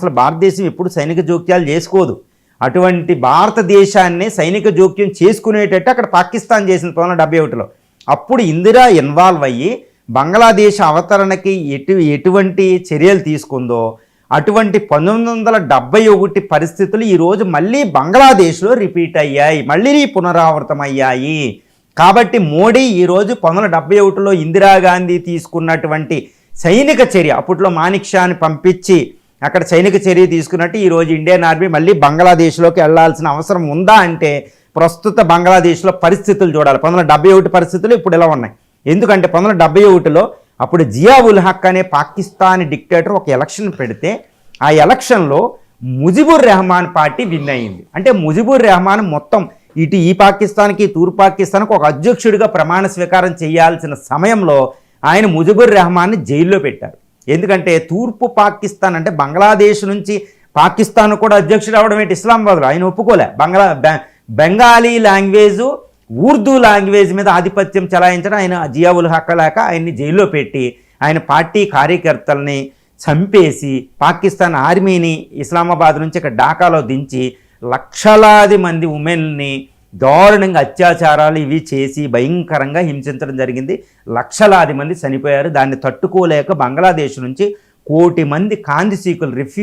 అసలు భారతదేశం ఎప్పుడు సైనిక జోక్యాలు చేసుకోదు. అటువంటి భారతదేశాన్ని సైనిక జోక్యం చేసుకునేటట్టు అక్కడ పాకిస్తాన్ చేసింది 1971లో. అప్పుడు ఇందిరా ఇన్వాల్వ్ అయ్యి బంగ్లాదేశ్ అవతరణకి ఎటువంటి చర్యలు తీసుకుందో అటువంటి 1971 పరిస్థితులు ఈరోజు మళ్ళీ బంగ్లాదేశ్లో రిపీట్ అయ్యాయి, మళ్ళీ పునరావృతమయ్యాయి. కాబట్టి మోడీ ఈరోజు 1971లో ఇందిరాగాంధీ తీసుకున్నటువంటి సైనిక చర్య, అప్పట్లో మానిక్ షాని పంపించి అక్కడ సైనిక చర్య తీసుకున్నట్టు ఈరోజు ఇండియన్ ఆర్మీ మళ్ళీ బంగ్లాదేశ్లోకి వెళ్లాల్సిన అవసరం ఉందా అంటే ప్రస్తుత బంగ్లాదేశ్లో పరిస్థితులు చూడాలి. 1971 పరిస్థితులు ఇప్పుడు ఇలా ఉన్నాయి. ఎందుకంటే 1971లో అప్పుడు జియా ఉల్ హక్ అనే పాకిస్తానీ డిక్టేటర్ ఒక ఎలక్షన్ పెడితే ఆ ఎలక్షన్లో ముజిబుర్ రెహమాన్ పార్టీ విన్ అయింది. అంటే ముజిబుర్ రెహమాన్ మొత్తం ఇటు ఈ పాకిస్తాన్కి తూర్పు పాకిస్తాన్కి ఒక అధ్యక్షుడిగా ప్రమాణ స్వీకారం చేయాల్సిన సమయంలో ఆయన ముజిబుర్ రెహమాన్ని జైల్లో పెట్టారు. ఎందుకంటే తూర్పు పాకిస్తాన్ అంటే బంగ్లాదేశ్ నుంచి పాకిస్తాన్ కూడా అధ్యక్షుడు అవడం ఏంటి, ఇస్లామాబాద్లో ఆయన ఒప్పుకోలే. బెంగాలీ లాంగ్వేజు ఉర్దూ లాంగ్వేజ్ మీద ఆధిపత్యం చెలాయించడం ఆయన జియా ఉల్ హక్ లేక ఆయన్ని జైల్లో పెట్టి ఆయన పార్టీ కార్యకర్తల్ని చంపేసి పాకిస్తాన్ ఆర్మీని ఇస్లామాబాద్ నుంచి ఇక్కడ ఢాకాలో దించి లక్షలాది మంది ఉమెన్ని దారుణంగా అత్యాచారాలు ఇవి చేసి భయంకరంగా హింసించడం జరిగింది. లక్షలాది మంది చనిపోయారు. దాన్ని తట్టుకోలేక బంగ్లాదేశ్ నుంచి 1 కోటి మంది కాందిశీకులు